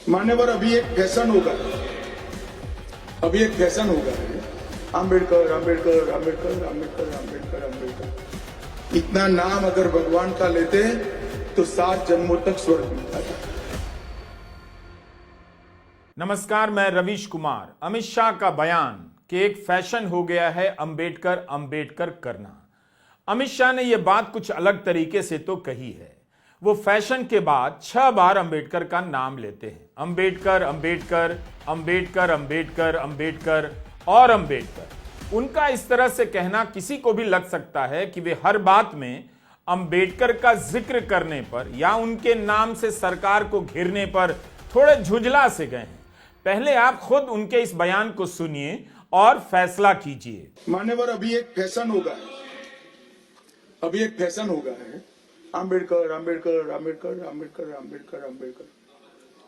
मान्यवर, अभी एक फैशन होगा है अंबेडकर अंबेडकर अंबेडकर अंबेडकर अंबेडकर अंबेडकर। इतना नाम अगर भगवान का लेते तो 7 जन्मों तक स्वर्ग मिलता था। नमस्कार, मैं रवीश कुमार। अमित शाह का बयान कि एक फैशन हो गया है अंबेडकर अंबेडकर करना। अमित शाह ने यह बात कुछ अलग तरीके से तो कही है। वो फैशन के बाद 6 बार अंबेडकर का नाम लेते हैं। अंबेडकर अंबेडकर अंबेडकर अंबेडकर अंबेडकर और अंबेडकर। उनका इस तरह से कहना किसी को भी लग सकता है कि वे हर बात में अंबेडकर का जिक्र करने पर या उनके नाम से सरकार को घेरने पर थोड़े झुंझला से गए हैं। पहले आप खुद उनके इस बयान को सुनिए और फैसला कीजिए। मान्यवर, अभी एक फैशन होगा है अंबेडकर अंबेडकर अंबेडकर अंबेडकर अंबेडकर अंबेडकर।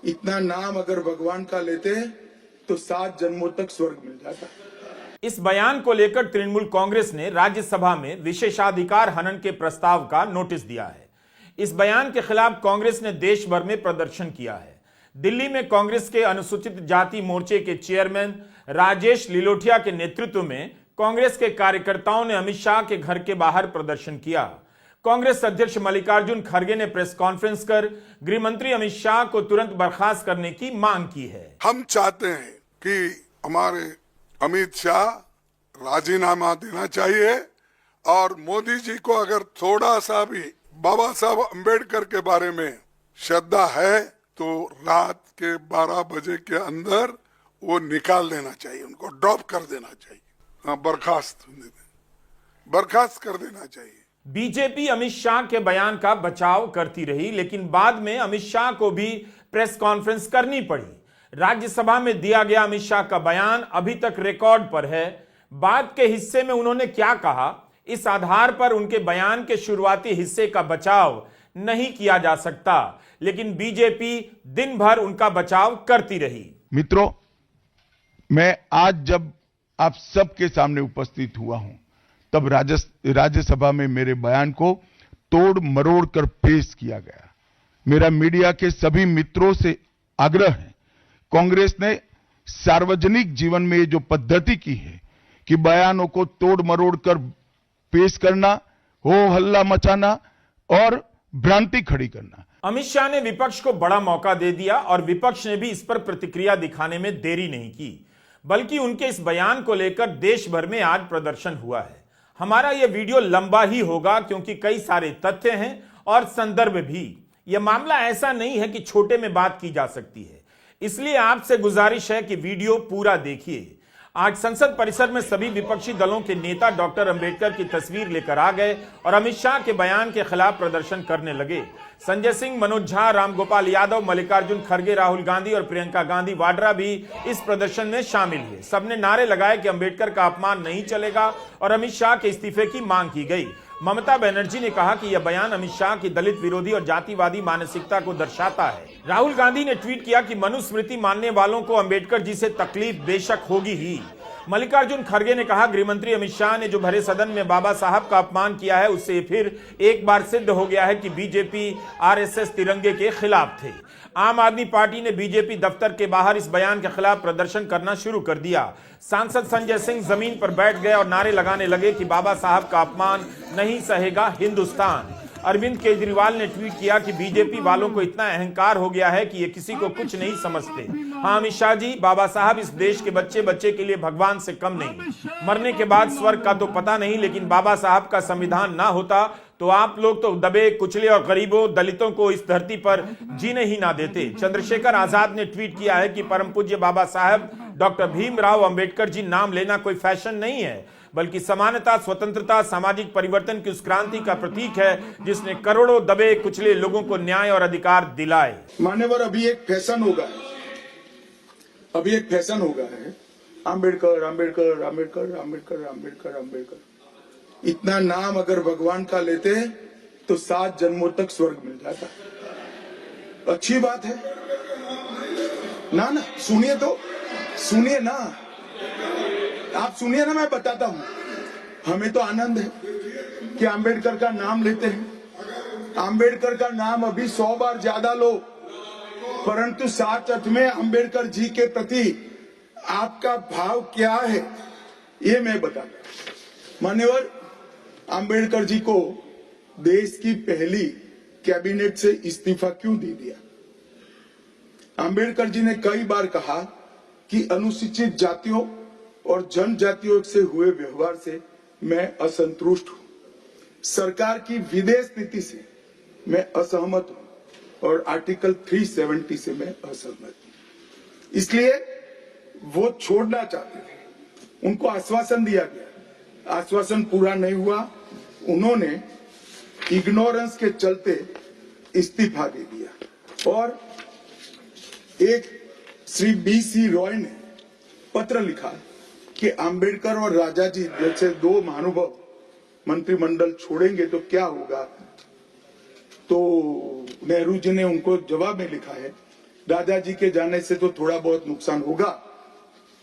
इतना नाम अगर भगवान का लेते तो 7 जन्मों तक स्वर्ग मिल जाता। इस बयान को लेकर तृणमूल कांग्रेस ने राज्यसभा में विशेषाधिकार हनन के प्रस्ताव का नोटिस दिया है। इस बयान के खिलाफ कांग्रेस ने देश भर में प्रदर्शन किया है। दिल्ली में कांग्रेस के अनुसूचित जाति मोर्चे के चेयरमैन राजेश लिलोटिया के नेतृत्व में कांग्रेस के कार्यकर्ताओं ने अमित शाह के घर के बाहर प्रदर्शन किया। कांग्रेस अध्यक्ष मल्लिकार्जुन खड़गे ने प्रेस कॉन्फ्रेंस कर गृह मंत्री अमित शाह को तुरंत बर्खास्त करने की मांग की है। हम चाहते हैं कि हमारे अमित शाह राजीनामा देना चाहिए और मोदी जी को अगर थोड़ा सा भी बाबा साहब अंबेडकर के बारे में श्रद्धा है तो रात के 12 बजे के अंदर वो निकाल देना चाहिए, उनको ड्रॉप कर देना चाहिए, बर्खास्त कर देना चाहिए। बीजेपी अमित शाह के बयान का बचाव करती रही, लेकिन बाद में अमित शाह को भी प्रेस कॉन्फ्रेंस करनी पड़ी। राज्यसभा में दिया गया अमित शाह का बयान अभी तक रिकॉर्ड पर है। बाद के हिस्से में उन्होंने क्या कहा, इस आधार पर उनके बयान के शुरुआती हिस्से का बचाव नहीं किया जा सकता, लेकिन बीजेपी दिन भर उनका बचाव करती रही। मित्रों, मैं आज जब आप सबके सामने उपस्थित हुआ हूं तब राज्यसभा में मेरे बयान को तोड़ मरोड़ कर पेश किया गया। मेरा मीडिया के सभी मित्रों से आग्रह है, कांग्रेस ने सार्वजनिक जीवन में जो पद्धति की है कि बयानों को तोड़ मरोड़ कर पेश करना, हो हल्ला मचाना और भ्रांति खड़ी करना। अमित शाह ने विपक्ष को बड़ा मौका दे दिया और विपक्ष ने भी इस पर प्रतिक्रिया दिखाने में देरी नहीं की, बल्कि उनके इस बयान को लेकर देश भर में आज प्रदर्शन हुआ है। हमारा यह वीडियो लंबा ही होगा क्योंकि कई सारे तथ्य हैं और संदर्भ भी। यह मामला ऐसा नहीं है कि छोटे में बात की जा सकती है, इसलिए आपसे गुजारिश है कि वीडियो पूरा देखिए। आज संसद परिसर में सभी विपक्षी दलों के नेता डॉक्टर अंबेडकर की तस्वीर लेकर आ गए और अमित शाह के बयान के खिलाफ प्रदर्शन करने लगे। संजय सिंह, मनोज झा, रामगोपाल यादव, मल्लिकार्जुन खड़गे, राहुल गांधी और प्रियंका गांधी वाड्रा भी इस प्रदर्शन में शामिल हुए। सबने नारे लगाए कि अंबेडकर का अपमान नहीं चलेगा और अमित शाह के इस्तीफे की मांग की गई। ममता बनर्जी ने कहा कि यह बयान अमित शाह की दलित विरोधी और जातिवादी मानसिकता को दर्शाता है। राहुल गांधी ने ट्वीट किया कि मनुस्मृति मानने वालों को अंबेडकर जी से तकलीफ बेशक होगी ही। मल्लिकार्जुन खड़गे ने कहा, गृहमंत्री अमित शाह ने जो भरे सदन में बाबा साहब का अपमान किया है, उससे फिर एक बार सिद्ध हो गया है कि बीजेपी आरएसएस तिरंगे के खिलाफ थे। आम आदमी पार्टी ने बीजेपी दफ्तर के बाहर इस बयान के खिलाफ प्रदर्शन करना शुरू कर दिया। सांसद संजय सिंह जमीन पर बैठ गए और नारे लगाने लगे कि बाबा साहब का अपमान नहीं सहेगा हिंदुस्तान। अरविंद केजरीवाल ने ट्वीट किया कि बीजेपी वालों को इतना अहंकार हो गया है कि ये किसी को कुछ नहीं समझते। हाँ अमित शाह जी, बाबा साहब इस देश के बच्चे बच्चे के लिए भगवान से कम नहीं। मरने के बाद स्वर्ग का तो पता नहीं, लेकिन बाबा साहब का संविधान ना होता तो आप लोग तो दबे कुचले और गरीबों दलितों को इस धरती पर जीने ही ना देते। चंद्रशेखर आजाद ने ट्वीट किया है कि परम पूज्य बाबा साहब डॉक्टर भीमराव अंबेडकर जी नाम लेना कोई फैशन नहीं है, बल्कि समानता, स्वतंत्रता, सामाजिक परिवर्तन की उस क्रांति का प्रतीक है जिसने करोड़ों दबे कुचले लोगों को न्याय और अधिकार दिलाए। मान्यवर, अभी एक फैशन होगा है अंबेडकर अंबेडकर अंबेडकर अंबेडकर अंबेडकर अंबेडकर। इतना नाम अगर भगवान का लेते तो 7 जन्मों तक स्वर्ग मिल जाता। अच्छी बात है ना? सुनिए तो, सुनिए ना, आप सुनिए ना, मैं बताता हूं। हमें तो आनंद है कि अंबेडकर का नाम लेते हैं। अंबेडकर का नाम अभी 100 बार ज्यादा लो, परंतु साथ अर्थ में अंबेडकर जी के प्रति आपका भाव क्या है ये मैं बताता। मान्यवर, अंबेडकर जी को देश की पहली कैबिनेट से इस्तीफा क्यों दे दिया? अंबेडकर जी ने कई बार कहा कि अनुसूचित जातियों और जनजातियों से हुए व्यवहार से मैं असंतुष्ट हूं, सरकार की विदेश नीति से मैं असहमत हूं और आर्टिकल 370 से मैं असहमत हूं। इसलिए वो छोड़ना चाहते थे, उनको आश्वासन दिया गया, आश्वासन पूरा नहीं हुआ, उन्होंने इग्नोरेंस के चलते इस्तीफा दे दिया। और एक श्री BC रॉय ने पत्र लिखा कि अंबेडकर और राजा जी जैसे दो महानुभाव मंत्रिमंडल छोड़ेंगे तो क्या होगा। तो नेहरू जी ने उनको जवाब में लिखा है, राजा जी के जाने से तो थोड़ा बहुत नुकसान होगा,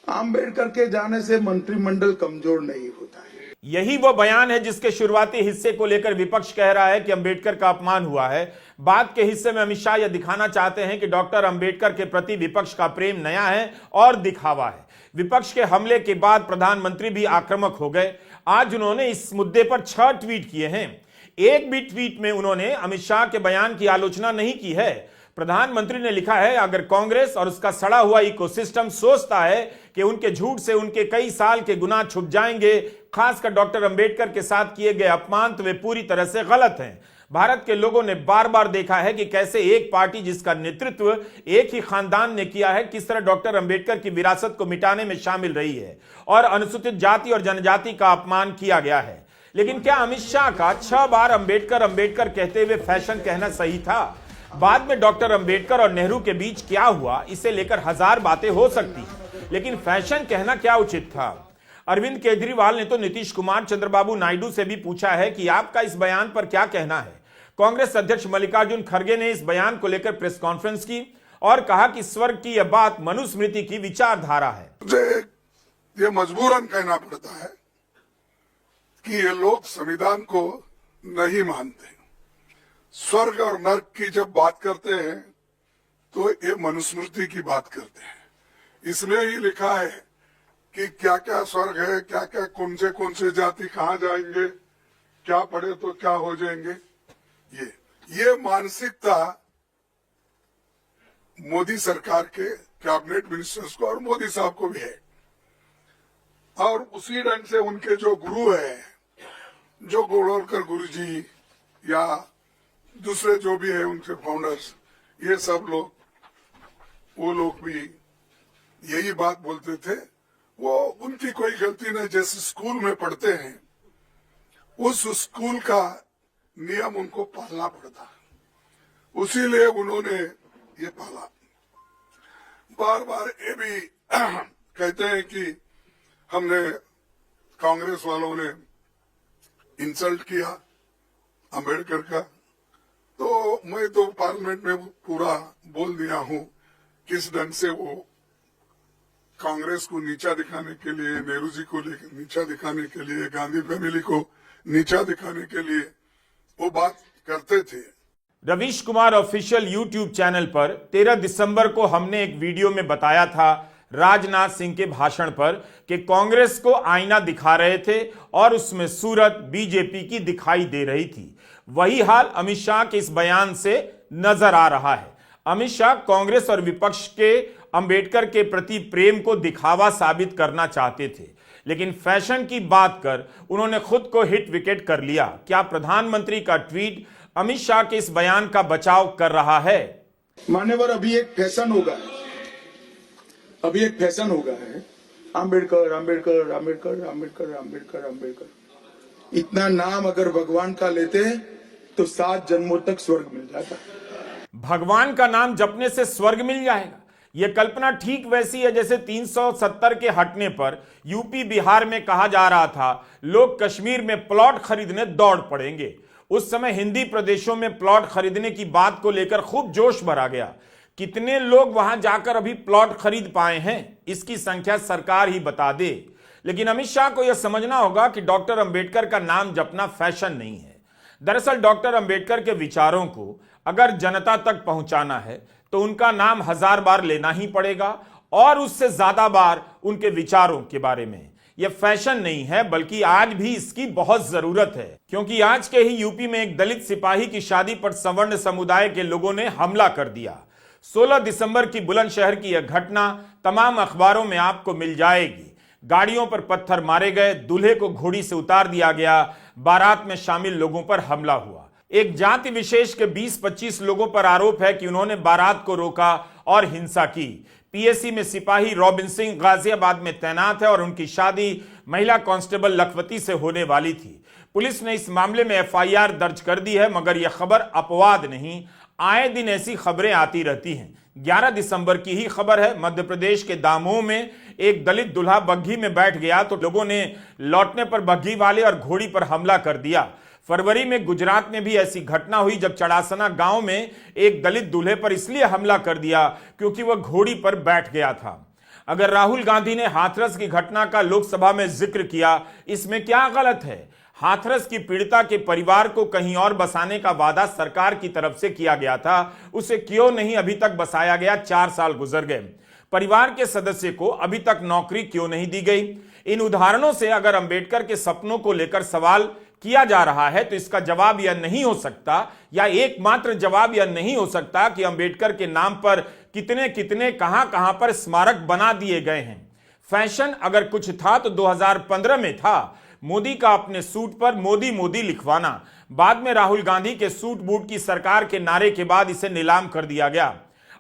अंबेडकर के जाने से मंत्रिमंडल कमजोर नहीं होता है। यही वो बयान है जिसके शुरुआती हिस्से को लेकर विपक्ष कह रहा है कि अंबेडकर का अपमान हुआ है। बाद के हिस्से में अमित शाह यह दिखाना चाहते हैं कि डॉक्टर अंबेडकर के प्रति विपक्ष का प्रेम नया है और दिखावा है। विपक्ष के हमले के बाद प्रधानमंत्री भी आक्रामक हो गए। आज उन्होंने इस मुद्दे पर 6 ट्वीट किए हैं। एक भी ट्वीट में उन्होंने अमित शाह के बयान की आलोचना नहीं की है। प्रधानमंत्री ने लिखा है, अगर कांग्रेस और उसका सड़ा हुआ इकोसिस्टम सोचता है कि उनके झूठ से उनके कई साल के गुनाह छुप जाएंगे, खासकर डॉक्टर अंबेडकर के साथ किए गए अपमान, तो वे पूरी तरह से गलत हैं। भारत के लोगों ने बार बार देखा है कि कैसे एक पार्टी जिसका नेतृत्व एक ही खानदान ने किया है, किस तरह डॉक्टर अंबेडकर की विरासत को मिटाने में शामिल रही है और अनुसूचित जाति और जनजाति का अपमान किया गया है। लेकिन क्या अमित शाह का 6 बार अंबेडकर अंबेडकर कहते हुए फैशन कहना सही था? बाद में डॉक्टर अंबेडकर और नेहरू के बीच क्या हुआ, इसे लेकर 1000 बातें हो सकती, लेकिन फैशन कहना क्या उचित था? अरविंद केजरीवाल ने तो नीतीश कुमार, चंद्रबाबू नायडू से भी पूछा है कि आपका इस बयान पर क्या कहना है। कांग्रेस अध्यक्ष मल्लिकार्जुन खड़गे ने इस बयान को लेकर प्रेस कॉन्फ्रेंस की और कहा कि स्वर्ग की यह बात मनुस्मृति की विचारधारा है। मुझे ये मजबूरन कहना पड़ता है कि ये लोग संविधान को नहीं मानते। स्वर्ग और नर्क की जब बात करते हैं तो ये मनुस्मृति की बात करते हैं। इसमें ही लिखा है कि क्या क्या स्वर्ग है, क्या क्या कौन से जाति कहाँ जाएंगे, क्या पढ़े तो क्या हो जाएंगे। ये मानसिकता मोदी सरकार के कैबिनेट मिनिस्टर्स को और मोदी साहब को भी है। और उसी ढंग से उनके जो गुरु है, जो गोलवलकर गुरु जी या दूसरे जो भी है उनके फाउंडर्स, ये सब लोग, वो लोग भी यही बात बोलते थे। वो उनकी कोई गलती नहीं, जैसे स्कूल में पढ़ते हैं उस स्कूल का नियम उनको पालना पड़ता, उसीलिए उन्होंने ये पाला। बार बार ये भी कहते हैं कि हमने, कांग्रेस वालों ने इंसल्ट किया अंबेडकर का, तो मैं तो पार्लियामेंट में पूरा बोल दिया हूं किस ढंग से वो कांग्रेस को नीचा दिखाने के लिए, नेहरू जी को नीचा दिखाने के लिए, गांधी फैमिली को नीचा दिखाने के लिए वो बात करते थे। Ravish Kumar official YouTube channel पर 13 दिसंबर को हमने एक वीडियो में बताया था राजनाथ सिंह के भाषण पर कि कांग्रेस को आईना दिखा रहे थे और उसमें सूरत बीजेपी की दिखाई दे रही थी। वही हाल अमित शाह के इस बयान से नजर आ रहा है। अमित शाह कांग्रेस और विपक्ष के अंबेडकर के प्रति प्रेम को दिखावा साबित करना चाहते थे, लेकिन फैशन की बात कर उन्होंने खुद को हिट विकेट कर लिया। क्या प्रधानमंत्री का ट्वीट अमित शाह के इस बयान का बचाव कर रहा है? मान्यवर, अभी एक फैशन होगा है, अभी एक फैशन होगा है, अंबेडकर अंबेडकर अंबेडकर अंबेडकर अंबेडकर अंबेडकर। इतना नाम अगर भगवान का लेते तो 7 जन्मों तक स्वर्ग मिल जाता। भगवान का नाम जपने से स्वर्ग मिल जाएगा, यह कल्पना ठीक वैसी है जैसे 370 के हटने पर यूपी बिहार में कहा जा रहा था लोग कश्मीर में प्लॉट खरीदने दौड़ पड़ेंगे। उस समय हिंदी प्रदेशों में प्लॉट खरीदने की बात को लेकर खूब जोश भरा गया। कितने लोग वहां जाकर अभी प्लॉट खरीद पाए हैं, इसकी संख्या सरकार ही बता दे। लेकिन अमित शाह को यह समझना होगा कि डॉक्टर अंबेडकर का नाम जपना फैशन नहीं है। दरअसल डॉक्टर अंबेडकर के विचारों को अगर जनता तक पहुंचाना है तो उनका नाम 1000 बार लेना ही पड़ेगा और उससे ज्यादा बार उनके विचारों के बारे में। यह फैशन नहीं है, बल्कि आज भी इसकी बहुत जरूरत है, क्योंकि आज के ही यूपी में एक दलित सिपाही की शादी पर सवर्ण समुदाय के लोगों ने हमला कर दिया। 16 दिसंबर की बुलंदशहर की यह घटना तमाम अखबारों में आपको मिल जाएगी। गाड़ियों पर पत्थर मारे गए, दूल्हे को घोड़ी से उतार दिया गया, बारात में शामिल लोगों पर हमला हुआ। एक जाति विशेष के 20-25 लोगों पर आरोप है कि उन्होंने बारात को रोका और हिंसा की। पीएसी में सिपाही रॉबिन सिंह गाजियाबाद में तैनात है और उनकी शादी महिला कांस्टेबल लखवती से होने वाली थी। पुलिस ने इस मामले में एफआईआर दर्ज कर दी है, मगर यह खबर अपवाद नहीं, आए दिन ऐसी खबरें आती रहती हैं। 11 दिसंबर की ही खबर है, मध्य प्रदेश के दामोह में एक दलित दूल्हा बग्घी में बैठ गया तो लोगों ने लौटने पर बग्घी वाले और घोड़ी पर हमला कर दिया। फरवरी में गुजरात में भी ऐसी घटना हुई जब चड़ासना गांव में एक दलित दूल्हे पर इसलिए हमला कर दिया क्योंकि वह घोड़ी पर बैठ गया था। अगर राहुल गांधी ने हाथरस की घटना का लोकसभा में जिक्र किया, इसमें क्या गलत है? हाथरस की पीड़िता के परिवार को कहीं और बसाने का वादा सरकार की तरफ से किया गया था, उसे क्यों नहीं अभी तक बसाया गया? 4 साल गुजर गए, परिवार के सदस्य को अभी तक नौकरी क्यों नहीं दी गई? इन उदाहरणों से अगर अंबेडकर के सपनों को लेकर सवाल किया जा रहा है तो इसका जवाब यह नहीं हो सकता, या एकमात्र जवाब यह नहीं हो सकता कि अंबेडकर के नाम पर कितने कितने कहां पर स्मारक बना दिए गए हैं। फैशन अगर कुछ था तो 2015 में था, मोदी का अपने सूट पर मोदी मोदी लिखवाना। बाद में राहुल गांधी के सूट बूट की सरकार के नारे के बाद इसे नीलाम कर दिया गया।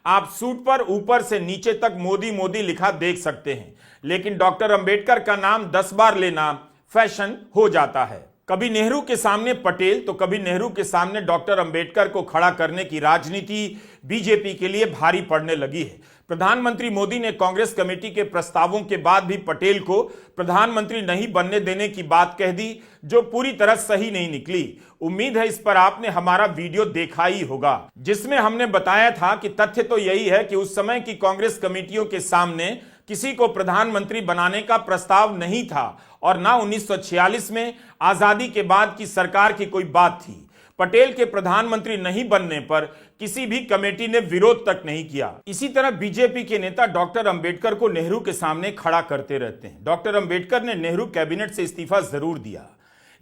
आप सूट पर ऊपर से नीचे तक मोदी मोदी लिखा देख सकते हैं, लेकिन डॉक्टर अंबेडकर का नाम 10 बार लेना फैशन हो जाता है। कभी नेहरू के सामने पटेल तो कभी नेहरू के सामने डॉक्टर अंबेडकर को खड़ा करने की राजनीति बीजेपी के लिए भारी पड़ने लगी है। प्रधानमंत्री मोदी ने कांग्रेस कमेटी के प्रस्तावों के बाद भी पटेल को प्रधानमंत्री नहीं बनने देने की बात कह दी, जो पूरी तरह सही नहीं निकली। उम्मीद है इस पर आपने हमारा वीडियो देखा ही होगा, जिसमें हमने बताया था कि तथ्य तो यही है कि उस समय की कांग्रेस कमेटियों के सामने किसी को प्रधानमंत्री बनाने का प्रस्ताव नहीं था और ना 1946 में आजादी के बाद की सरकार की कोई बात थी। पटेल के प्रधानमंत्री नहीं बनने पर किसी भी कमेटी ने विरोध तक नहीं किया। इसी तरह बीजेपी के नेता डॉक्टर अंबेडकर को नेहरू के सामने खड़ा करते रहते हैं। डॉक्टर अंबेडकर ने नेहरू कैबिनेट से इस्तीफा जरूर दिया,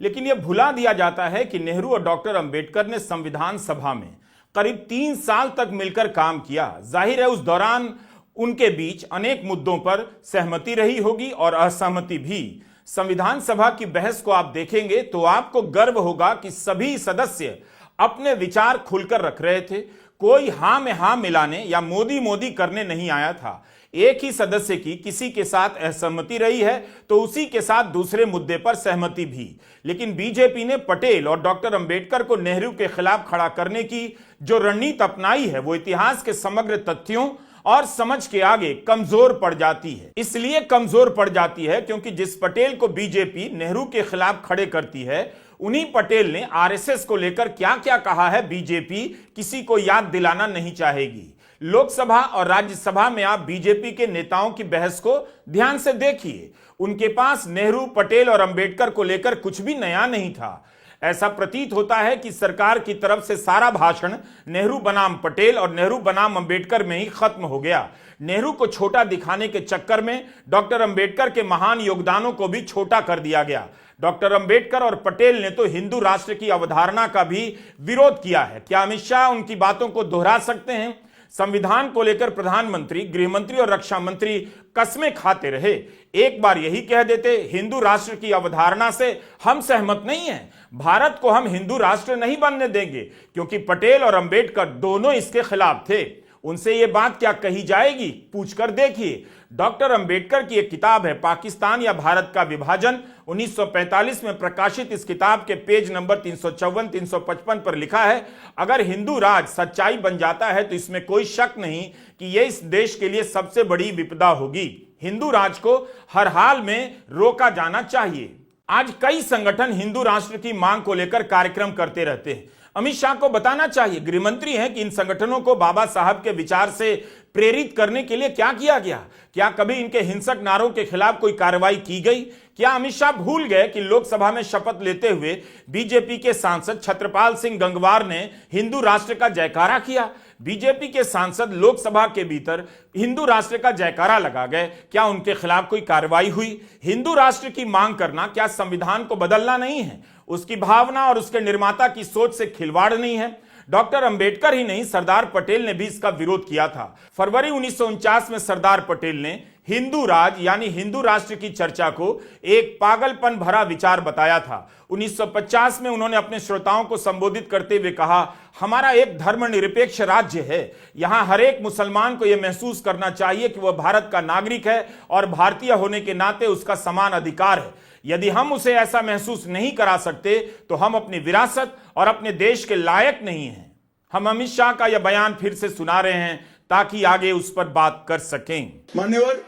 लेकिन यह भुला दिया जाता है कि नेहरू और डॉक्टर अंबेडकर ने संविधान सभा में करीब 3 साल तक मिलकर काम किया। जाहिर है उस दौरान उनके बीच अनेक मुद्दों पर सहमति रही होगी और असहमति भी। संविधान सभा की बहस को आप देखेंगे तो आपको गर्व होगा कि सभी सदस्य अपने विचार खुलकर रख रहे थे। कोई हां में हां मिलाने या मोदी मोदी करने नहीं आया था। एक ही सदस्य की किसी के साथ असहमति रही है तो उसी के साथ दूसरे मुद्दे पर सहमति भी। लेकिन बीजेपी ने पटेल और डॉक्टर अंबेडकर को नेहरू के खिलाफ खड़ा करने की जो रणनीति अपनाई है वो इतिहास के समग्र तथ्यों और समझ के आगे कमजोर पड़ जाती है। इसलिए कमजोर पड़ जाती है क्योंकि जिस पटेल को बीजेपी नेहरू के खिलाफ खड़े करती है, उन्हीं पटेल ने आरएसएस को लेकर क्या क्या कहा है बीजेपी किसी को याद दिलाना नहीं चाहेगी। लोकसभा और राज्यसभा में आप बीजेपी के नेताओं की बहस को ध्यान से देखिए, उनके पास नेहरू, पटेल और अंबेडकर को लेकर कुछ भी नया नहीं था। ऐसा प्रतीत होता है कि सरकार की तरफ से सारा भाषण नेहरू बनाम पटेल और नेहरू बनाम अंबेडकर में ही खत्म हो गया। नेहरू को छोटा दिखाने के चक्कर में डॉक्टर अंबेडकर के महान योगदानों को भी छोटा कर दिया गया। डॉक्टर अंबेडकर और पटेल ने तो हिंदू राष्ट्र की अवधारणा का भी विरोध किया है। क्या अमित शाह उनकी बातों को दोहरा सकते हैं? संविधान को लेकर प्रधानमंत्री, गृहमंत्री और रक्षा मंत्री कस्में खाते रहे। एक बार यही कह देते, हिंदू राष्ट्र की अवधारणा से हम सहमत नहीं हैं, भारत को हम हिंदू राष्ट्र नहीं बनने देंगे, क्योंकि पटेल और अंबेडकर दोनों इसके खिलाफ थे। उनसे यह बात क्या कही जाएगी, पूछकर देखिए। डॉक्टर अंबेडकर की एक किताब है पाकिस्तान या भारत का विभाजन, 1945 में प्रकाशित। इस किताब के पेज नंबर 354-355 पर लिखा है, अगर हिंदू राज सच्चाई बन जाता है तो इसमें कोई शक नहीं कि यह इस देश के लिए सबसे बड़ी विपदा होगी। हिंदू राज को हर हाल में रोका जाना चाहिए। आज कई संगठन हिंदू राष्ट्र की मांग को लेकर कार्यक्रम करते रहते हैं। अमित शाह को बताना चाहिए, गृहमंत्री हैं, कि इन संगठनों को बाबा साहब के विचार से प्रेरित करने के लिए क्या किया गया? क्या कभी इनके हिंसक नारों के खिलाफ कोई कार्रवाई की गई? क्या अमित शाह भूल गए कि लोकसभा में शपथ लेते हुए बीजेपी के सांसद छत्रपाल सिंह गंगवार ने हिंदू राष्ट्र का जयकारा किया? बीजेपी के सांसद लोकसभा के भीतर हिंदू राष्ट्र का जयकारा लगा गए। क्या उनके खिलाफ कोई कार्रवाई हुई? हिंदू राष्ट्र की मांग करना क्या संविधान को बदलना नहीं है? उसकी भावना और उसके निर्माता की सोच से खिलवाड़ नहीं है? डॉक्टर अंबेडकर ही नहीं, सरदार पटेल ने भी इसका विरोध किया था। फरवरी 1949 में सरदार पटेल ने हिंदू राज यानी हिंदू राष्ट्र की चर्चा को एक पागलपन भरा विचार बताया था। 1950 में उन्होंने अपने श्रोताओं को संबोधित करते हुए कहा, हमारा एक धर्मनिरपेक्ष राज्य है, यहां हर एक मुसलमान को यह महसूस करना चाहिए कि वह भारत का नागरिक है और भारतीय होने के नाते उसका समान अधिकार है। यदि हम उसे ऐसा महसूस नहीं करा सकते तो हम अपनी विरासत और अपने देश के लायक नहीं हैं। हम अमित शाह का यह बयान फिर से सुना रहे हैं ताकि आगे उस पर बात कर सकें। मान्यवर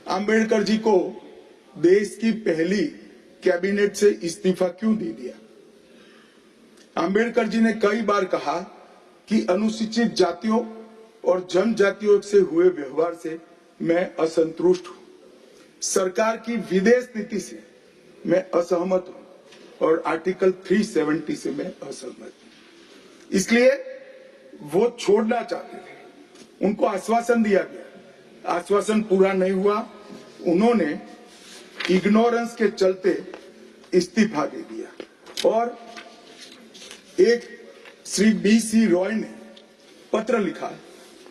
अंबेडकर जी को देश की पहली कैबिनेट से इस्तीफा क्यों दे दिया? अंबेडकर जी ने कई बार कहा कि अनुसूचित जातियों और जनजातियों से हुए व्यवहार से मैं असंतुष्ट हूं। सरकार की विदेश नीति से मैं असहमत हूं और आर्टिकल 370 से मैं असहमत हूं। इसलिए वो छोड़ना चाहते थे। उनको आश्वासन दिया गया, आश्वासन पूरा नहीं हुआ। उन्होंने इग्नोरेंस के चलते इस्तीफा दे दिया और एक श्री BC रॉय ने पत्र लिखा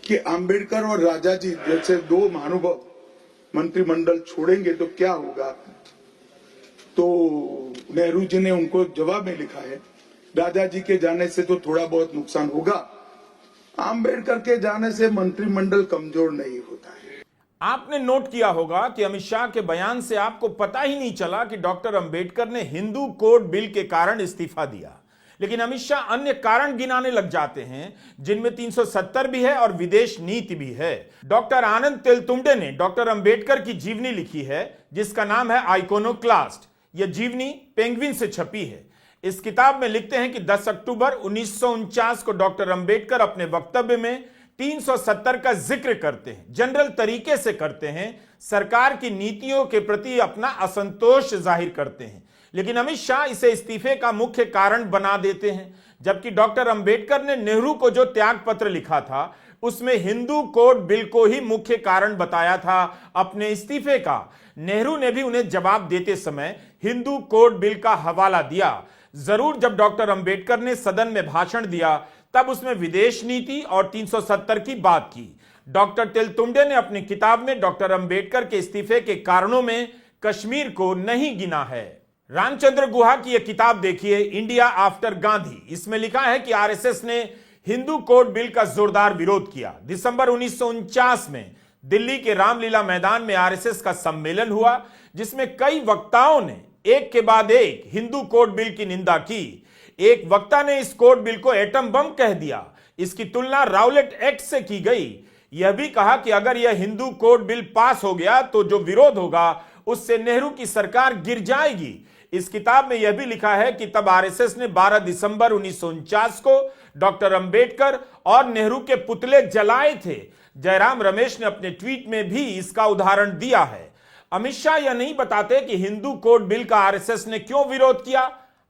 कि अंबेडकर और राजा जी जैसे दो महानुभाव मंत्रिमंडल छोड़ेंगे तो क्या होगा। तो नेहरू जी ने उनको जवाब में लिखा है, राजा जी के जाने से तो थोड़ा बहुत नुकसान होगा, अंबेडकर के जाने से मंत्रिमंडल कमजोर नहीं होता है। आपने नोट किया होगा कि अमित शाह के बयान से आपको पता ही नहीं चला कि डॉक्टर अंबेडकर ने हिंदू कोड बिल के कारण इस्तीफा दिया, लेकिन अमित शाह अन्य कारण गिनाने लग जाते हैं जिनमें 370 भी है और विदेश नीति भी है। डॉक्टर आनंद तेलतुंबडे ने डॉक्टर अंबेडकर की जीवनी लिखी है जिसका नाम है आइकोनोक्लास्ट। यह जीवनी पेंगुइन से छपी है। इस किताब में लिखते हैं कि 10 अक्टूबर 1949 को डॉक्टर अंबेडकर अपने वक्तव्य में 370 का जिक्र करते हैं, जनरल तरीके से करते हैं, सरकार की नीतियों के प्रति अपना असंतोष जाहिर करते हैं, लेकिन अमित शाह इसे इस्तीफे का मुख्य कारण बना देते हैं। जबकि डॉक्टर अंबेडकर ने नेहरू को जो त्याग पत्र लिखा था उसमें हिंदू कोड बिल को ही मुख्य कारण बताया था अपने इस्तीफे का। नेहरू ने भी उन्हें जवाब देते समय हिंदू कोड बिल का हवाला दिया। जरूर जब डॉक्टर अंबेडकर ने सदन में भाषण दिया तब उसमें विदेश नीति और 370 की बात की। डॉक्टर तेलतुंबडे ने अपनी किताब में डॉक्टर अंबेडकर के इस्तीफे के कारणों में कश्मीर को नहीं गिना है। रामचंद्र गुहा की यह किताब देखिए, इंडिया आफ्टर गांधी। इसमें लिखा है कि आरएसएस ने हिंदू कोड बिल का जोरदार विरोध किया। दिसंबर 1949 में दिल्ली के रामलीला मैदान में आरएसएस का सम्मेलन हुआ जिसमें कई वक्ताओं ने एक के बाद एक हिंदू कोड बिल की निंदा की। एक वक्ता ने इस कोड बिल को एटम बम कह दिया। इसकी तुलना राउलेट एक्ट से की गई। यह भी कहा कि अगर यह हिंदू कोड बिल पास हो गया तो जो विरोध होगा उससे नेहरू की सरकार गिर जाएगी। इस किताब में यह भी लिखा है कि तब आरएसएस ने 12 दिसंबर 1949 को डॉक्टर अंबेडकर और नेहरू के पुतले जलाए थे। जयराम रमेश ने अपने ट्वीट में भी इसका उदाहरण दिया है। अमित शाह यह नहीं बताते कि हिंदू कोड बिल का आरएसएस ने क्यों विरोध किया,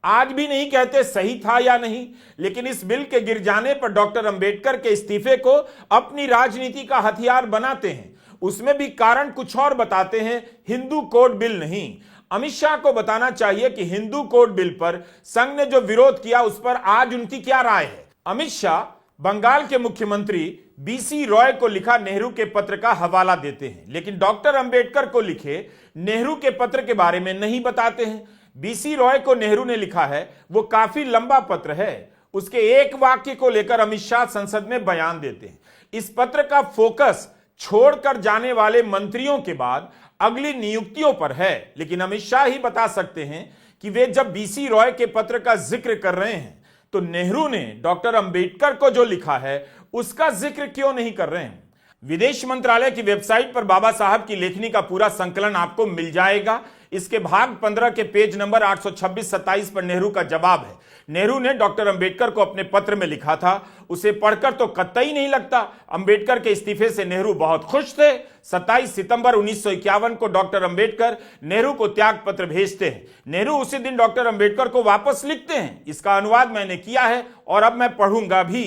आज भी नहीं कहते सही था या नहीं, लेकिन इस बिल के गिर जाने पर डॉक्टर अंबेडकर के इस्तीफे को अपनी राजनीति का हथियार बनाते हैं। उसमें भी कारण कुछ और बताते हैं, हिंदू कोड बिल नहीं। अमित शाह को बताना चाहिए कि हिंदू कोड बिल पर संघ ने जो विरोध किया उस पर आज उनकी क्या राय है। अमित शाह बंगाल के मुख्यमंत्री BC रॉय को लिखा नेहरू के पत्र का हवाला देते हैं, लेकिन डॉक्टर अंबेडकर को लिखे नेहरू के पत्र के बारे में नहीं बताते हैं। BC रॉय को नेहरू ने लिखा है, वो काफी लंबा पत्र है। उसके एक वाक्य को लेकर अमित शाह संसद में बयान देते हैं। इस पत्र का फोकस छोड़कर जाने वाले मंत्रियों के बाद अगली नियुक्तियों पर है, लेकिन अमित शाह ही बता सकते हैं कि वे जब BC रॉय के पत्र का जिक्र कर रहे हैं तो नेहरू ने डॉक्टर अंबेडकर को जो लिखा है उसका जिक्र क्यों नहीं कर रहे हैं। विदेश मंत्रालय की वेबसाइट पर बाबा साहब की लेखनी का पूरा संकलन आपको मिल जाएगा। इसके भाग 15 के पेज नंबर 826-27 पर नेहरू का जवाब है। नेहरू ने डॉक्टर अंबेडकर को अपने पत्र में लिखा था। उसे पढ़कर तो कतई नहीं लगता अंबेडकर के इस्तीफे से नेहरू बहुत खुश थे। 27 सितंबर 1951 को डॉक्टर अंबेडकर नेहरू को त्याग पत्र भेजते हैं। नेहरू उसी दिन डॉक्टर अंबेडकर को वापस लिखते हैं। इसका अनुवाद मैंने किया है और अब मैं पढ़ूंगा भी।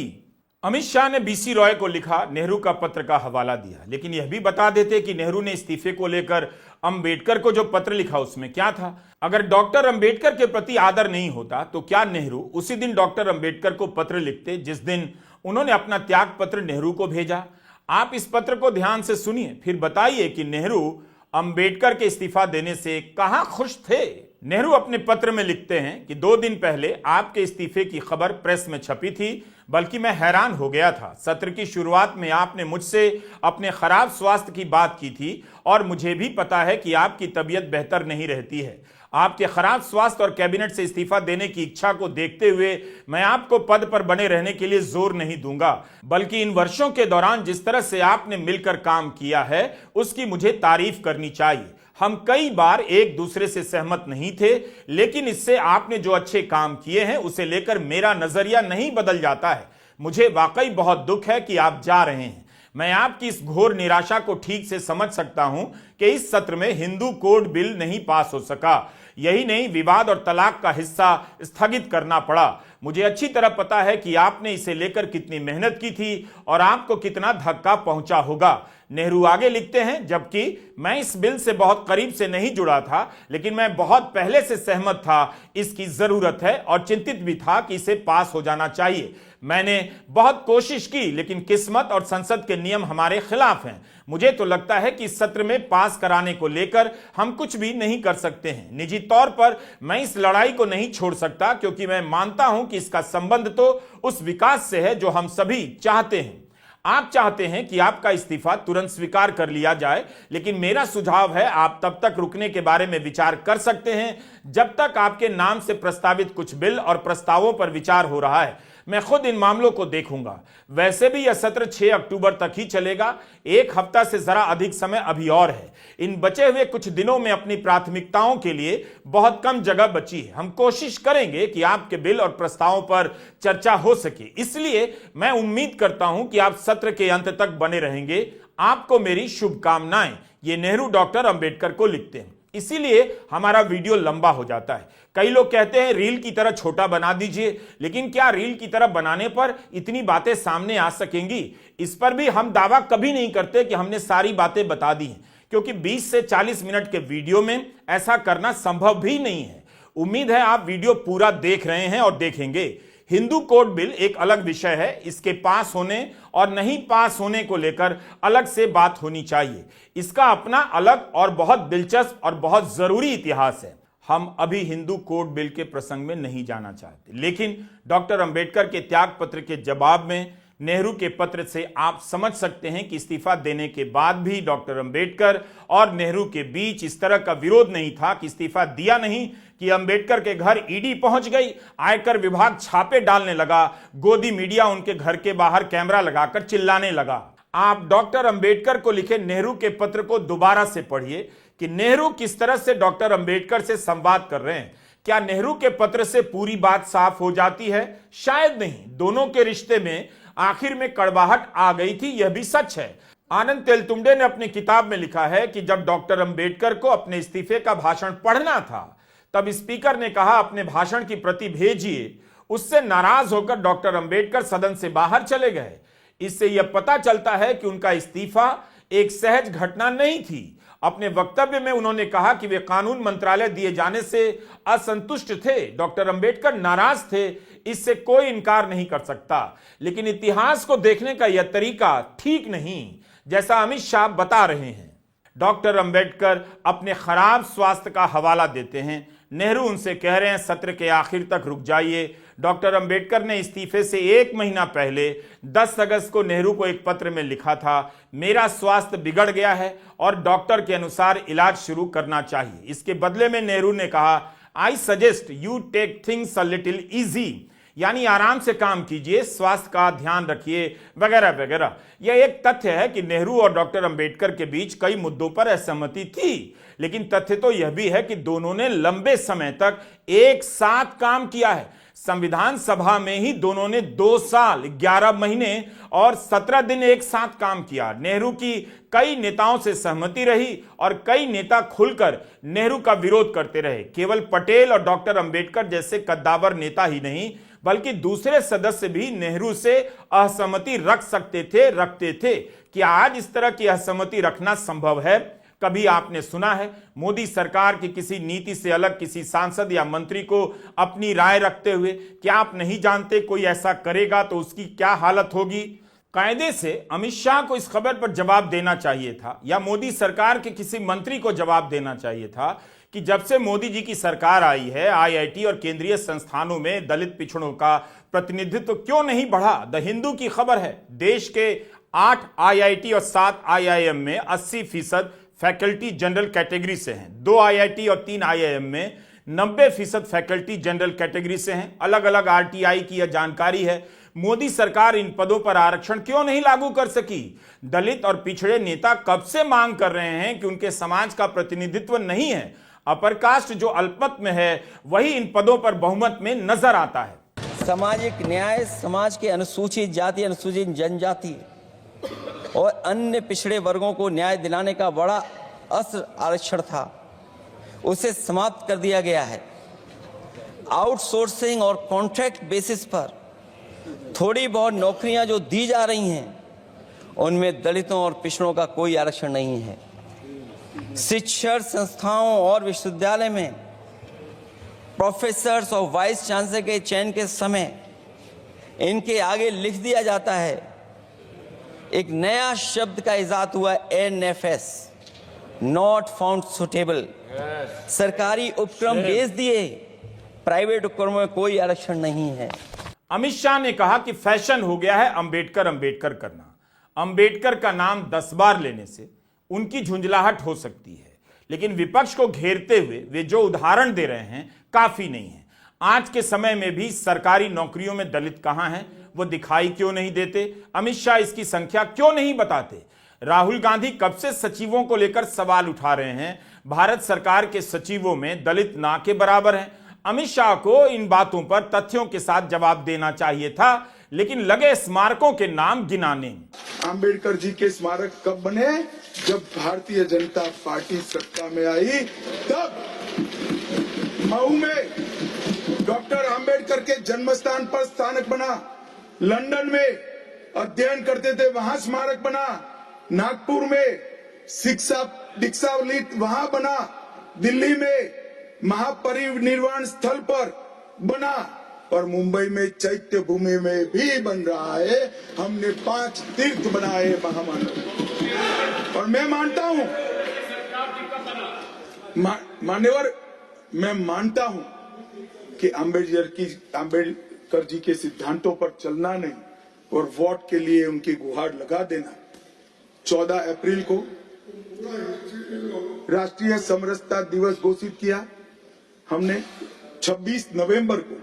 अमित शाह ने बीसी रॉय को लिखा नेहरू का पत्र का हवाला दिया, लेकिन यह भी बता देते कि नेहरू ने इस्तीफे को लेकर अंबेडकर को जो पत्र लिखा उसमें क्या था। अगर डॉक्टर अंबेडकर के प्रति आदर नहीं होता तो क्या नेहरू उसी दिन डॉक्टर अंबेडकर को पत्र लिखते जिस दिन उन्होंने अपना त्याग पत्र नेहरू को भेजा। आप इस पत्र को ध्यान से सुनिए, फिर बताइए कि नेहरू अंबेडकर के इस्तीफा देने से कहां खुश थे। नेहरू अपने पत्र में लिखते हैं कि 2 दिन पहले आपके इस्तीफे की खबर प्रेस में छपी थी, बल्कि मैं हैरान हो गया था। सत्र की शुरुआत में आपने मुझसे अपने खराब स्वास्थ्य की बात की थी और मुझे भी पता है कि आपकी तबीयत बेहतर नहीं रहती है। आपके खराब स्वास्थ्य और कैबिनेट से इस्तीफा देने की इच्छा को देखते हुए मैं आपको पद पर बने रहने के लिए जोर नहीं दूंगा, बल्कि इन वर्षों के दौरान जिस तरह से आपने मिलकर काम किया है उसकी मुझे तारीफ करनी चाहिए। हम कई बार एक दूसरे से सहमत नहीं थे, लेकिन इससे आपने जो अच्छे काम किए हैं उसे लेकर मेरा नजरिया नहीं बदल जाता है। मुझे वाकई बहुत दुख है कि आप जा रहे हैं। मैं आपकी इस घोर निराशा को ठीक से समझ सकता हूं कि इस सत्र में हिंदू कोड बिल नहीं पास हो सका। यही नहीं, विवाद और तलाक का हिस्सा स्थगित करना पड़ा। मुझे अच्छी तरह पता है कि आपने इसे लेकर कितनी मेहनत की थी और आपको कितना धक्का पहुंचा होगा। नेहरू आगे लिखते हैं, जबकि मैं इस बिल से बहुत करीब से नहीं जुड़ा था, लेकिन मैं बहुत पहले से सहमत था इसकी जरूरत है और चिंतित भी था कि इसे पास हो जाना चाहिए। मैंने बहुत कोशिश की, लेकिन किस्मत और संसद के नियम हमारे खिलाफ हैं। मुझे तो लगता है कि इस सत्र में पास कराने को लेकर हम कुछ भी नहीं कर सकते हैं। निजी तौर पर मैं इस लड़ाई को नहीं छोड़ सकता, क्योंकि मैं मानता हूं कि इसका संबंध तो उस विकास से है जो हम सभी चाहते हैं। आप चाहते हैं कि आपका इस्तीफा तुरंत स्वीकार कर लिया जाए, लेकिन मेरा सुझाव है आप तब तक रुकने के बारे में विचार कर सकते हैं जब तक आपके नाम से प्रस्तावित कुछ बिल और प्रस्तावों पर विचार हो रहा है। मैं खुद इन मामलों को देखूंगा। वैसे भी यह सत्र 6 अक्टूबर तक ही चलेगा। 1 हफ्ता से जरा अधिक समय अभी और है। इन बचे हुए कुछ दिनों में अपनी प्राथमिकताओं के लिए बहुत कम जगह बची है। हम कोशिश करेंगे कि आपके बिल और प्रस्तावों पर चर्चा हो सके। इसलिए मैं उम्मीद करता हूं कि आप सत्र के अंत तक बने रहेंगे। आपको मेरी शुभकामनाएं। ये नेहरू डॉक्टर अंबेडकर को लिखते हैं। इसीलिए हमारा वीडियो लंबा हो जाता है। कई लोग कहते हैं रील की तरह छोटा बना दीजिए, लेकिन क्या रील की तरह बनाने पर इतनी बातें सामने आ सकेंगी? इस पर भी हम दावा कभी नहीं करते कि हमने सारी बातें बता दी हैं, क्योंकि 20 से 40 मिनट के वीडियो में ऐसा करना संभव भी नहीं है। उम्मीद है आप वीडियो पूरा देख रहे हैं और देखेंगे। हिंदू कोड बिल एक अलग विषय है। इसके पास होने और नहीं पास होने को लेकर अलग से बात होनी चाहिए। इसका अपना अलग और बहुत दिलचस्प और बहुत जरूरी इतिहास है। हम अभी हिंदू कोड बिल के प्रसंग में नहीं जाना चाहते, लेकिन डॉक्टर अंबेडकर के त्याग पत्र के जवाब में नेहरू के पत्र से आप समझ सकते हैं कि इस्तीफा देने के बाद भी डॉक्टर अंबेडकर और नेहरू के बीच इस तरह का विरोध नहीं था कि इस्तीफा दिया नहीं कि अंबेडकर के घर ईडी पहुंच गई, आयकर विभाग छापे डालने लगा, गोदी मीडिया उनके घर के बाहर कैमरा लगाकर चिल्लाने लगा। आप डॉक्टर अंबेडकर को लिखे नेहरू के पत्र को दोबारा से पढ़िए कि नेहरू किस तरह से डॉक्टर अंबेडकर से संवाद कर रहे हैं। क्या नेहरू के पत्र से पूरी बात साफ हो जाती है? शायद नहीं। दोनों के रिश्ते में आखिर में कड़वाहट आ गई थी, यह भी सच है। आनंद तेलतुंबडे ने अपनी किताब में लिखा है कि जब डॉक्टर अंबेडकर को अपने इस्तीफे का भाषण पढ़ना था, तब स्पीकर ने कहा अपने भाषण की प्रति भेजिए। उससे नाराज होकर डॉक्टर अंबेडकर सदन से बाहर चले गए। इससे यह पता चलता है कि उनका इस्तीफा एक सहज घटना नहीं थी। अपने वक्तव्य में उन्होंने कहा कि वे कानून मंत्रालय दिए जाने से असंतुष्ट थे। डॉक्टर अंबेडकर नाराज थे, इससे कोई इनकार नहीं कर सकता। लेकिन इतिहास को देखने का यह तरीका ठीक नहीं, जैसा अमित शाह बता रहे हैं। डॉक्टर अंबेडकर अपने खराब स्वास्थ्य का हवाला देते हैं। नेहरू उनसे कह रहे हैं सत्र के आखिर तक रुक जाइए। डॉक्टर अंबेडकर ने इस्तीफे से 1 महीना पहले 10 अगस्त को नेहरू को एक पत्र में लिखा था, मेरा स्वास्थ्य बिगड़ गया है और डॉक्टर के अनुसार इलाज शुरू करना चाहिए। इसके बदले में नेहरू ने कहा, I suggest you take things a little easy, यानी आराम से काम कीजिए, स्वास्थ्य का ध्यान रखिए, वगैरह वगैरह। यह एक तथ्य है कि नेहरू और डॉक्टर अंबेडकर के बीच कई मुद्दों पर असहमति थी, लेकिन तथ्य तो यह भी है कि दोनों ने लंबे समय तक एक साथ काम किया है। संविधान सभा में ही दोनों ने 2 साल 11 महीने और 17 दिन एक साथ काम किया। नेहरू की कई नेताओं से सहमति रही और कई नेता खुलकर नेहरू का विरोध करते रहे। केवल पटेल और डॉक्टर अंबेडकर जैसे कद्दावर नेता ही नहीं, बल्कि दूसरे सदस्य भी नेहरू से असहमति रखते थे। क्या आज इस तरह की असहमति रखना संभव है? कभी आपने सुना है मोदी सरकार की किसी नीति से अलग किसी सांसद या मंत्री को अपनी राय रखते हुए? क्या आप नहीं जानते कोई ऐसा करेगा तो उसकी क्या हालत होगी? कायदे से अमित शाह को इस खबर पर जवाब देना चाहिए था, या मोदी सरकार के किसी मंत्री को जवाब देना चाहिए था कि जब से मोदी जी की सरकार आई है आईआईटी और केंद्रीय संस्थानों में दलित पिछड़ों का प्रतिनिधित्व क्यों नहीं बढ़ा? द हिंदू की खबर है, देश के 8 आईआईटी और 7 आईआईएम में 80% फैकल्टी जनरल कैटेगरी से हैं। 2 आईआईटी और 3 आईआईएम में 90% फैकल्टी जनरल कैटेगरी से हैं। अलग अलग आरटीआई की यह जानकारी है। मोदी सरकार इन पदों पर आरक्षण क्यों नहीं लागू कर सकी? दलित और पिछड़े नेता कब से मांग कर रहे हैं कि उनके समाज का प्रतिनिधित्व नहीं है। अपर कास्ट जो अल्पमत में है वही इन पदों पर बहुमत में नजर आता है। सामाजिक न्याय समाज के अनुसूचित जाति, अनुसूचित जनजाति और अन्य पिछड़े वर्गों को न्याय दिलाने का बड़ा अस्त्र आरक्षण था, उसे समाप्त कर दिया गया है। आउटसोर्सिंग और कॉन्ट्रैक्ट बेसिस पर थोड़ी बहुत नौकरियां जो दी जा रही हैं उनमें दलितों और पिछड़ों का कोई आरक्षण नहीं है। शिक्षण संस्थाओं और विश्वविद्यालय में प्रोफेसर्स और वाइस चांसलर के चयन के समय इनके आगे लिख दिया जाता है, एक नया शब्द का इजाद हुआ, NFS, नॉट फाउंड सुटेबल। सरकारी उपक्रम भेज दिए, प्राइवेट उपक्रमों में कोई आरक्षण नहीं है। अमित शाह ने कहा कि फैशन हो गया है अंबेडकर करना। अंबेडकर का नाम 10 बार लेने से उनकी झुंझलाहट हो सकती है, लेकिन विपक्ष को घेरते हुए वे जो उदाहरण दे रहे हैं काफी नहीं है। आज के समय में भी सरकारी नौकरियों में दलित कहां हैं? वो दिखाई क्यों नहीं देते? अमित शाह इसकी संख्या क्यों नहीं बताते? राहुल गांधी कब से सचिवों को लेकर सवाल उठा रहे हैं? भारत सरकार के सचिवों में दलित ना के बराबर हैं। अमित शाह को इन बातों पर तथ्यों के साथ जवाब देना चाहिए था, लेकिन लगे स्मारकों के नाम गिनाने। अंबेडकर जी के स्मारक कब बने? जब भारतीय जनता पार्टी सत्ता में आई, तब मऊ में डॉक्टर अंबेडकर के जन्म स्थान पर स्मारक बना, लंदन में अध्ययन करते थे वहां स्मारक बना, नागपुर में शिक्षा दीक्षा वहां बना, दिल्ली में महापरिनिर्वाण स्थल पर बना, और मुंबई में चैत्य भूमि में भी बन रहा है। हमने 5 तीर्थ बनाए महामानव। और मैं मानता हूं मान्यवर, मैं मानता हूं कि अंबेडकर जी के सिद्धांतों पर चलना नहीं और वोट के लिए उनकी गुहार लगा देना। 14 अप्रैल को राष्ट्रीय समरसता दिवस घोषित किया हमने, 26 नवंबर को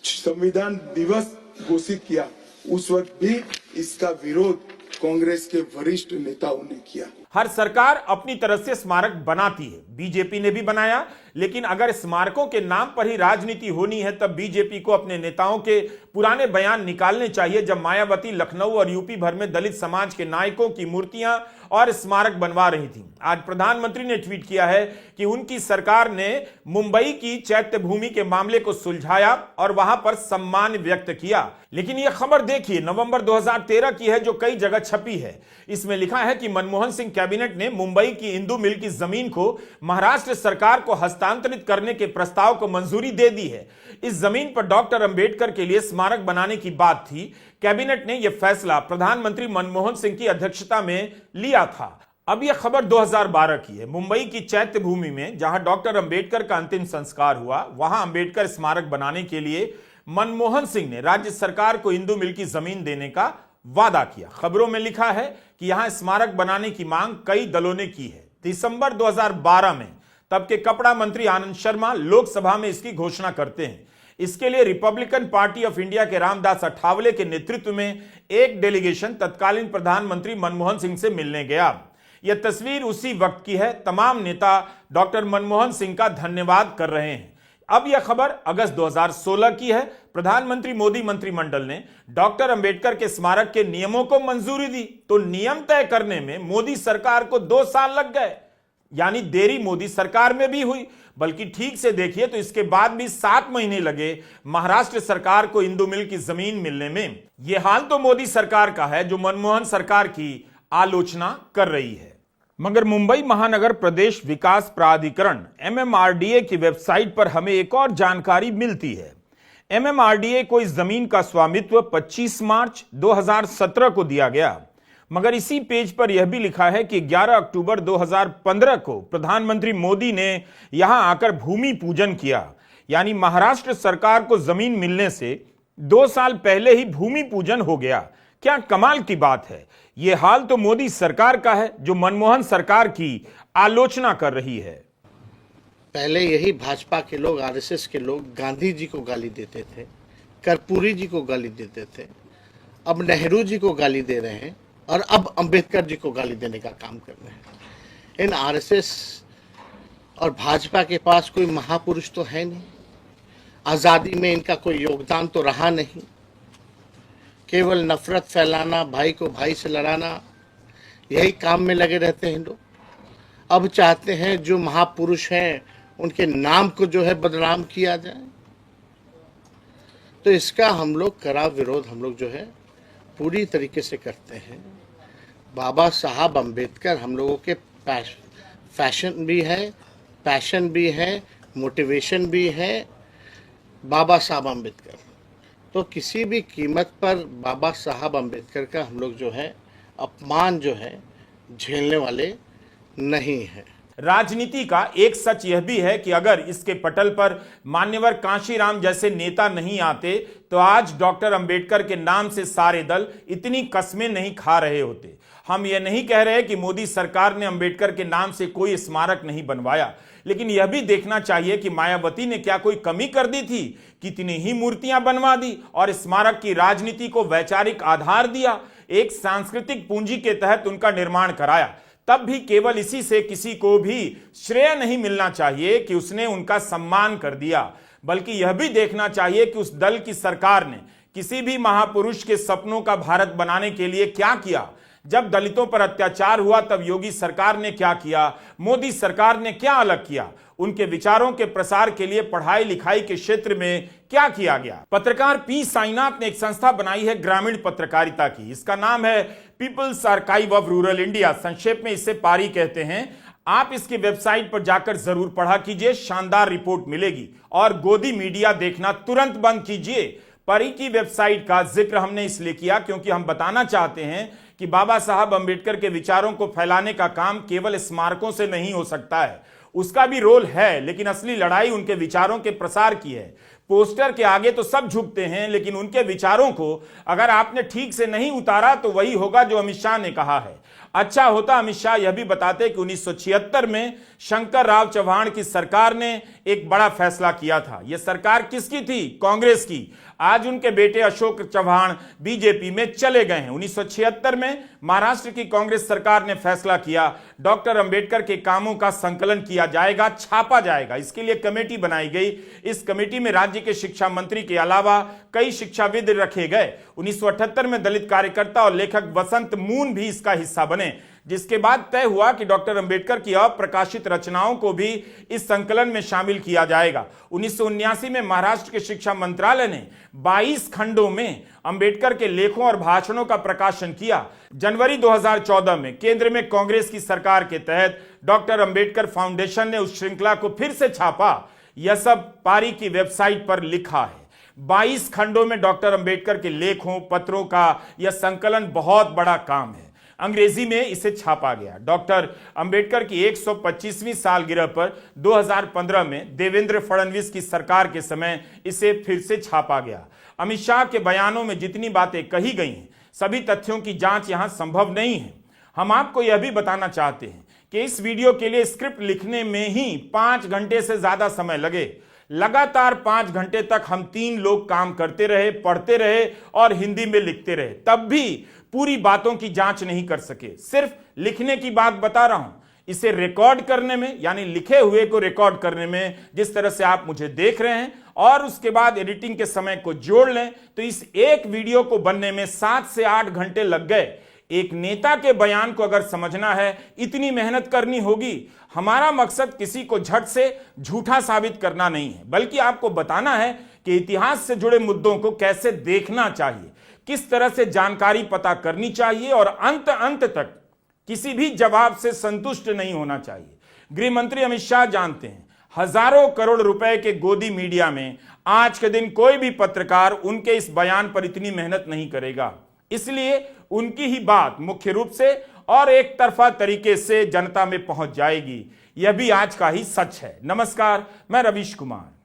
संविधान दिवस घोषित किया। उस वक्त भी इसका विरोध कांग्रेस के वरिष्ठ नेताओं ने किया। हर सरकार अपनी तरफ से स्मारक बनाती है, बीजेपी ने भी बनाया, लेकिन अगर स्मारकों के नाम पर ही राजनीति होनी है तब बीजेपी को अपने नेताओं के पुराने बयान निकालने चाहिए, जब मायावती लखनऊ और यूपी भर में दलित समाज के नायकों की मूर्तियां और स्मारक बनवा रही थी। आज प्रधानमंत्री ने ट्वीट किया है कि उनकी सरकार ने मुंबई की चैत्य भूमि के मामले को सुलझाया और वहां पर सम्मान व्यक्त किया। लेकिन यह खबर देखिए, नवंबर 2013 की है, जो कई जगह छपी है। इसमें लिखा है कि मनमोहन सिंह कैबिनेट ने मुंबई की इंदू मिल की जमीन को महाराष्ट्र सरकार को हस्तांतरित करने के प्रस्ताव को मंजूरी दे दी है। इस जमीन पर डॉक्टर अंबेडकर के लिए स्मारक बनाने की बात थी। कैबिनेट ने यह फैसला प्रधानमंत्री मनमोहन सिंह की अध्यक्षता में लिया था। अब यह खबर 2012 की है। मुंबई की चैत्य भूमि में जहां डॉक्टर अंबेडकर का अंतिम संस्कार हुआ, वहां अंबेडकर स्मारक बनाने के लिए मनमोहन सिंह ने राज्य सरकार को इंदू मिल की जमीन देने का वादा किया। खबरों में लिखा है कि यहां स्मारक बनाने की मांग कई दलों ने की है। दिसंबर 2012 में तब के कपड़ा मंत्री आनंद शर्मा लोकसभा में इसकी घोषणा करते हैं। इसके लिए रिपब्लिकन पार्टी ऑफ इंडिया के रामदास अठावले के नेतृत्व में एक डेलीगेशन तत्कालीन प्रधानमंत्री मनमोहन सिंह से मिलने गया। यह तस्वीर उसी वक्त की है। तमाम नेता डॉक्टर मनमोहन सिंह का धन्यवाद कर रहे हैं। अब यह खबर अगस्त 2016 की है। प्रधानमंत्री मोदी मंत्रिमंडल ने डॉक्टर अंबेडकर के स्मारक के नियमों को मंजूरी दी, तो नियम तय करने में मोदी सरकार को 2 साल लग गए। यानी देरी मोदी सरकार में भी हुई, बल्कि ठीक से देखिए तो इसके बाद भी 7 महीने लगे महाराष्ट्र सरकार को इंदु मिल की जमीन मिलने में। यह हाल तो मोदी सरकार का है जो मनमोहन सरकार की आलोचना कर रही है। मगर मुंबई महानगर प्रदेश विकास प्राधिकरण MMRDA की वेबसाइट पर हमें एक और जानकारी मिलती है। MMRDA को इस जमीन का स्वामित्व 25 मार्च 2017 को दिया गया, मगर इसी पेज पर यह भी लिखा है कि 11 अक्टूबर 2015 को प्रधानमंत्री मोदी ने यहां आकर भूमि पूजन किया। यानी महाराष्ट्र सरकार को जमीन मिलने से 2 साल पहले ही भूमि पूजन हो गया। क्या कमाल की बात है। यह हाल तो मोदी सरकार का है जो मनमोहन सरकार की आलोचना कर रही है। पहले यही भाजपा के लोग, आरएसएस के लोग गांधी जी को गाली देते थे, कर्पूरी जी को गाली देते थे, अब नेहरू जी को गाली दे रहे हैं और अब अंबेडकर जी को गाली देने का काम कर रहे हैं। इन आरएसएस और भाजपा के पास कोई महापुरुष तो है नहीं, आज़ादी में इनका कोई योगदान तो रहा नहीं, केवल नफरत फैलाना, भाई को भाई से लड़ाना, यही काम में लगे रहते हैं लोग। अब चाहते हैं जो महापुरुष हैं उनके नाम को जो है बदनाम किया जाए। तो इसका हम लोग कड़ा विरोध हम लोग जो है पूरी तरीके से करते हैं। बाबा साहब अम्बेडकर हम लोगों के फैशन भी है, पैशन भी है, मोटिवेशन भी है। बाबा साहब अम्बेडकर, तो किसी भी कीमत पर बाबा साहब अम्बेडकर का हम लोग जो है अपमान जो है झेलने वाले नहीं है। राजनीति का एक सच यह भी है कि अगर इसके पटल पर मान्यवर कांशीराम जैसे नेता नहीं आते तो आज डॉक्टर अंबेडकर के नाम से सारे दल इतनी कस्में नहीं खा रहे होते। हम यह नहीं कह रहे कि मोदी सरकार ने अंबेडकर के नाम से कोई स्मारक नहीं बनवाया, लेकिन यह भी देखना चाहिए कि मायावती ने क्या कोई कमी कर दी थी। कितनी ही मूर्तियां बनवा दी और स्मारक की राजनीति को वैचारिक आधार दिया, एक सांस्कृतिक पूंजी के तहत उनका निर्माण कराया। तब भी केवल इसी से किसी को भी श्रेय नहीं मिलना चाहिए कि उसने उनका सम्मान कर दिया, बल्कि यह भी देखना चाहिए कि उस दल की सरकार ने किसी भी महापुरुष के सपनों का भारत बनाने के लिए क्या किया। जब दलितों पर अत्याचार हुआ तब योगी सरकार ने क्या किया, मोदी सरकार ने क्या अलग किया, उनके विचारों के प्रसार के लिए पढ़ाई लिखाई के क्षेत्र में क्या किया गया। पत्रकार पी साईनाथ ने एक संस्था बनाई है ग्रामीण पत्रकारिता की, इसका नाम है People's Archive of Rural India, संक्षेप में इसे पारी कहते हैं। आप इसकी वेबसाइट पर जाकर जरूर पढ़ा कीजिए, शानदार रिपोर्ट मिलेगी। और गोदी मीडिया देखना तुरंत बंद कीजिए। परी की वेबसाइट का जिक्र हमने इसलिए किया क्योंकि हम बताना चाहते हैं कि बाबा साहब अंबेडकर के विचारों को फैलाने का काम केवल स्मारकों से नहीं हो सकता है, उसका भी रोल है, लेकिन असली लड़ाई उनके विचारों के प्रसार की है। पोस्टर के आगे तो सब झुकते हैं, लेकिन उनके विचारों को अगर आपने ठीक से नहीं उतारा तो वही होगा जो अमित शाह ने कहा है। अच्छा होता अमित शाह यह भी बताते कि 1976 में शंकर राव चौहान की सरकार ने एक बड़ा फैसला किया था। यह सरकार किसकी थी? कांग्रेस की। आज उनके बेटे अशोक चौहान बीजेपी में चले गए हैं। 1976 में महाराष्ट्र की कांग्रेस सरकार ने फैसला किया डॉक्टर अंबेडकर के कामों का संकलन किया जाएगा, छापा जाएगा। इसके लिए कमेटी बनाई गई। इस कमेटी में राज्य के शिक्षा मंत्री के अलावा कई शिक्षाविद रखे गए। 1978 में दलित कार्यकर्ता और लेखक वसंत मून भी इसका हिस्सा बने, जिसके बाद तय हुआ कि डॉक्टर अंबेडकर की अप्रकाशित रचनाओं को भी इस संकलन में शामिल किया जाएगा। 1979 में महाराष्ट्र के शिक्षा मंत्रालय ने 22 खंडों में अंबेडकर के लेखों और भाषणों का प्रकाशन किया। जनवरी 2014 में केंद्र में कांग्रेस की सरकार के तहत डॉक्टर अंबेडकर फाउंडेशन ने उस श्रृंखला को फिर से छापा। यह सब पारी की वेबसाइट पर लिखा है। 22 खंडों में डॉक्टर अंबेडकर के लेखों पत्रों का यह संकलन बहुत बड़ा काम है। अंग्रेजी में इसे छापा गया। डॉक्टर अंबेडकर की 125वीं सालगिरह पर 2015 में देवेंद्र फडणवीस की सरकार के समय इसे फिर से छापा गया। अमित शाह के बयानों में जितनी बातें कही गई हैं, सभी तथ्यों की जांच यहां संभव नहीं है। हम आपको यह भी बताना चाहते हैं कि इस वीडियो के लिए स्क्रिप्ट लिखने में ही 5 घंटे से ज्यादा समय लगे। लगातार 5 घंटे तक हम 3 लोग काम करते रहे, पढ़ते रहे और हिंदी में लिखते रहे, तब भी पूरी बातों की जांच नहीं कर सके। सिर्फ लिखने की बात बता रहा हूं। इसे रिकॉर्ड करने में, यानी लिखे हुए को रिकॉर्ड करने में, जिस तरह से आप मुझे देख रहे हैं, और उसके बाद एडिटिंग के समय को जोड़ लें तो इस एक वीडियो को बनने में 7 से 8 घंटे लग गए। एक नेता के बयान को अगर समझना है इतनी मेहनत करनी होगी। हमारा मकसद किसी को झट से झूठा साबित करना नहीं है, बल्कि आपको बताना है कि इतिहास से जुड़े मुद्दों को कैसे देखना चाहिए, किस तरह से जानकारी पता करनी चाहिए और अंत तक किसी भी जवाब से संतुष्ट नहीं होना चाहिए। गृह मंत्री अमित शाह जानते हैं हजारों करोड़ रुपए के गोदी मीडिया में आज के दिन कोई भी पत्रकार उनके इस बयान पर इतनी मेहनत नहीं करेगा, इसलिए उनकी ही बात मुख्य रूप से और एक तरफा तरीके से जनता में पहुंच जाएगी। यह भी आज का ही सच है। नमस्कार, मैं रवीश कुमार।